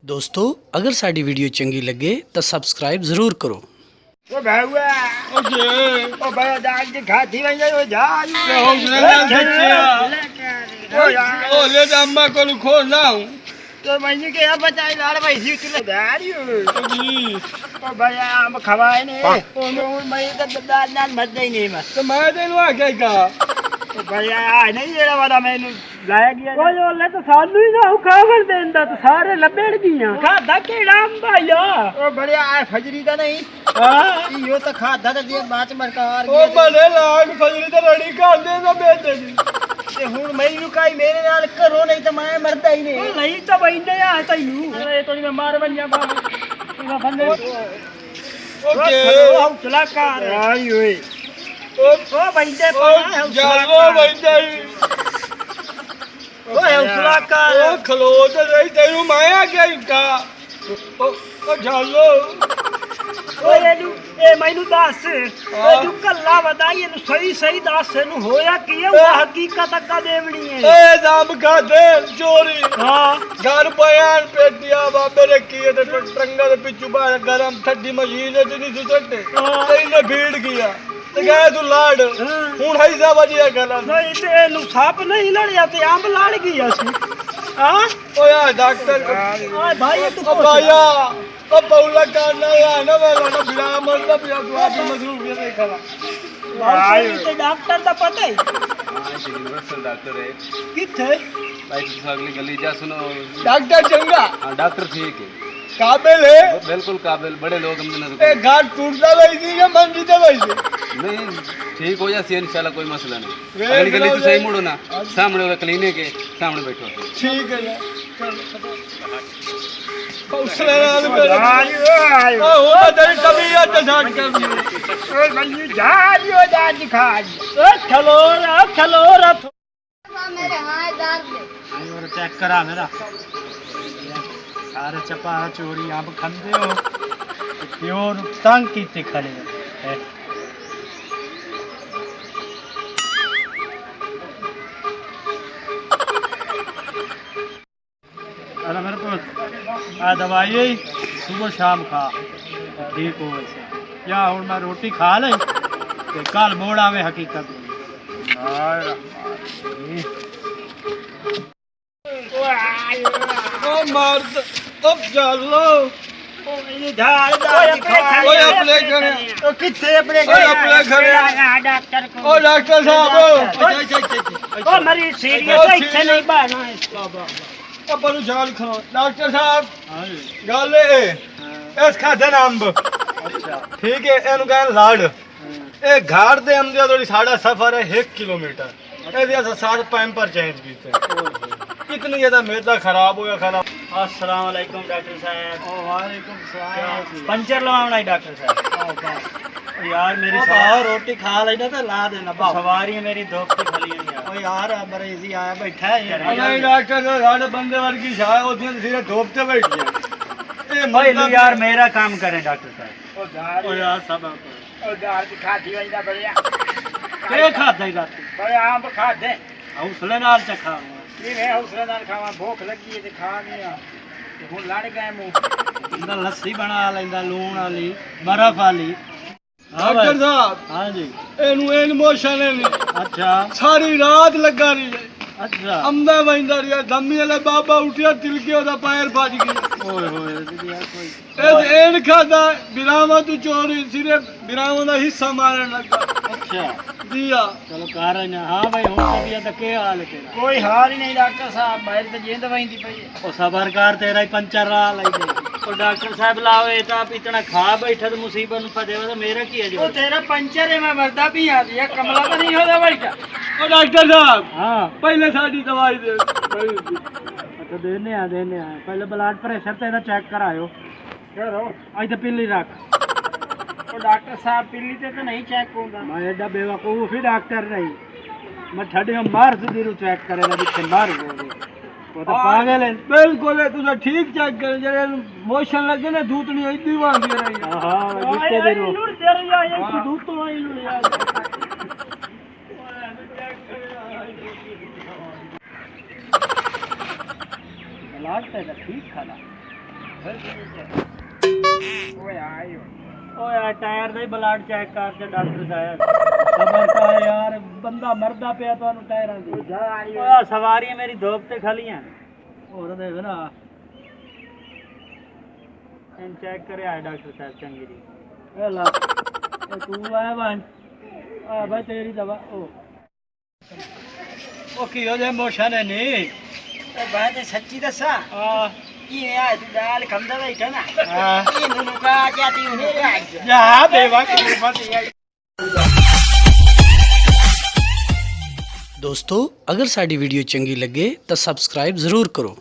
ਦੋਸਤੋ ਅਗਰ ਸਾਡੀ ਵੀਡੀਓ ਚੰਗੀ ਲੱਗੇ ਤਾਂ ਸਬਸਕ੍ਰਾਈਬ ਜ਼ਰੂਰ ਕਰੋ। ओ भाऊआ ओ जे ओ भाई दाग की खाती वही ओ जा ते हौसले नाल बच्चे ओ यार ओ ले जा अम्मा को खो ना हूं तो मैंने के अब बताई लाड़ भाई जी तू दाड़ी जी ओ भाई हम खवाए ने ओ मैं तो दाद नाल मत ही नहीं मत तो मैं तेन आ क्या ओ भाई आ नहीं जेड़ा वाला मैंने लाया गया ओ जो ले तो सानू ही ना खावर देंदा तो सारे लपेड़ गईया खादा केड़ा भाईया ओ बढ़िया आ फजरी का नहीं हां यो तो खादा तो दिए बाच मरकार ओ मने लाग फजरी ते लड़ी कर दे तो बेच देगी ते हुन मैनू काई मेरे नाल करो नहीं तो मैं मरदा ही नहीं नहीं तो बैठे आ तैनू अरे तो मैं मार बन जा बाबा बंदे ओके हम चला कर आई ओए ओ बैठे ओ जानो बंदई ओ हौसला कर ओ खलो ते नहीं तेनू मैं आ क्या ओ जानो ए मैनू दस ए तू कल्ला बताई एनु सही सही दस एनु होया की है वो हकीकत अक्का देवनी है ए दाम का दे चोरी हां घर बयान पे दिया बाबे ने किए ते टंगा दे पिछू बाहर गरम ठंडी मशीन च नहीं सुटते तेने भीड़ किया ते गए तू लाड हुन हैसा वजिया गला नहीं ते एनु साप नहीं लड़या ते आंब लड़ गई असि हां ओ यार डॉक्टर आ भाई तू ओ भाईया ओ पौला करना है ना वाला ना बिना मतलब या तू आप मजरूफ ये देखला भाई ते डॉक्टर दा पता है यूनिवर्सल डॉक्टर है किथे भाई तुम अगली गली जा सुनो डॉक्टर चंगा हाँ डॉक्टर ठीक है काबिल है बिल्कुल काबिल बड़े लोग हमने ए घाट टूटता वही थी या मंडी तो वही थी नहीं ठीक हो जाती है इंशाल्लाह कोई मसला नहीं वे अगली गली तो गिलाओ सही ले। मुड़ो ना सामने वाला क्लिनिक है सामने बैठो ठीक है हौसले नाल मेरे आई ओ वो तेरी तबीयत जान कर ओए बल्ली जारियो जाज खाज ओ खलोरा मेरे हाथ दर्द है और चेक करा मेरा सारे चपा चोरी आप खंदे हो प्योर तंग कीते खड़े है अरे मेरे को आ दवाई सुबह शाम खा ठीक हो वैसे या हूँ मैं रोटी खा ले ते कल मोड़ आवे हकीकत ओ मर्द अब चलो ओए अपने घरे ओ किथे अपने ओए अपने घरे डॉक्टर को ओ डॉक्टर साहब ओ मरीज सीरियस है इथे नहीं बहना है इसका ओ बड़ू जाल खलो डॉक्टर साहब गल इस खादे ना अंब अच्छा ठीक है एनु कहन लाड़ ए घाट दे अंदर थोड़ी साड़ा सफर है 1 किलोमीटर ए दिया साथ पैम्पर चेंज कीते कितनी ज्यादा मैदा खराब हो गया खाना अस्सलाम वालेकुम डॉक्टर साहब वालेकुम सलाम पंचर लवाना है डॉक्टर साहब यार मेरी रोटी खा लेना तो ला देना सवारी मेरी दोस्ती खली है ओ यार मरीजी आया बैठा है नहीं डॉक्टर साढ़े बंदे वर्गी शाय होती है सीधे धूप से बैठ गया ए भाई यार मेरा काम करें डॉक्टर साहब ओ यार सब ओ दाल की खाती वही बढ़िया के खाता है रात बड़े आम खा दे हौसले नाल चखा ये हौसले नाल खावा भूख लगी है ते खा गया ते हुन लड़ गए मुंह इंदा लस्सी बना लेंदा लूण वाली बर्फ वाली डॉक्टर साहब हां जी एनु एन मोशन है अच्छा सारी रात लगा रही है अच्छा अंदा वंदा रिया दमी वाला बाबा उठिया तिलके ओदा पैर फट गया ओए होए यार कोई ए एन खादा बिरामा तू चोरी सिरे बिरामा दा हिस्सा मारन लगा अच्छा दिया चलो कार ना हां भाई हो तबियत तो के हाल है तेरा कोई हाल ही नहीं डॉक्टर साहब बाहर तो जेंद वहींदी पई ओ सबर कार तेरा ही पंचर ला लाई दे ओ डॉक्टर साहब लाओ ए तो आप इतना खा बैठा तो मुसीबत में फदे तो मेरा की है जो ओ तेरा पंचर है मैं मरदा भी आ दिया कमला तो नहीं होदा बैठा ओ डॉक्टर साहब हां पहले साडी दवाई दे अच्छा देने आ पहले ब्लड प्रेशर तेरा चेक करायो करो आज तो पिल्ली रख ओ डॉक्टर साहब पिल्ली ते तो नहीं चेक होगा मैं एडा बेवकूफ ही डॉक्टर नहीं मैं ठड्डी मार दी रू चेक करेगा जिथे मार वो तो पागल है बिल्कुल है तुझे ठीक चेक कर जरे मोशन लगे ना दूतनी इतनी वांदी रही हां जिथे दे रो दे रही है दूध तो आई लो यार ब्लड ते ठीक खाना ਓਏ ਟਾਇਰ ਦਾ ਹੀ ਬਲੱਡ ਚੈੱਕ ਕਰਕੇ ਡਾਕਟਰ ਸਾਹਿਬ ਸਬਰ ਕਰ ਯਾਰ ਬੰਦਾ ਮਰਦਾ ਪਿਆ ਤੁਹਾਨੂੰ ਟਾਇਰਾਂ ਦੀ ਓਏ ਸਵਾਰੀਆਂ ਮੇਰੀ ਧੋਪ ਤੇ ਖਲੀਆਂ ਹੋਰ ਦੇਖ ਨਾ ਐਂ ਚੈੱਕ ਕਰਿਆ ਡਾਕਟਰ ਸਾਹਿਬ ਚੰਗੀ ਦੀ ਇਹ ਲਾ ਤੂੰ ਆਇਆ ਬਣ ਆ ਭਾਈ ਤੇਰੀ ਦਵਾ ਉਹ ਕੀ ਹੋ ਜਾ ਮੋਸ਼ਨ ਹੈ ਨਹੀਂ ਬਾਤ ਹੈ ਸੱਚੀ ਦੱਸਾਂ ਹਾਂ ਕੀ ਹੈ ਤੂੰ ਦਾਲ ਖੰਦਾ ਬੈਠਾ ਨਾ ਹਾਂ ਇਹ ਨੂੰ ਕਾ ਜਾਤੀ ਹੂੰ ਜਾ ਬੇਵਾ ਕੀ ਬਾਤ ਹੈ ਦੋਸਤੋ ਅਗਰ ਸਾਡੀ ਵੀਡੀਓ ਚੰਗੀ ਲੱਗੇ ਤਾਂ ਸਬਸਕ੍ਰਾਈਬ ਜ਼ਰੂਰ ਕਰੋ।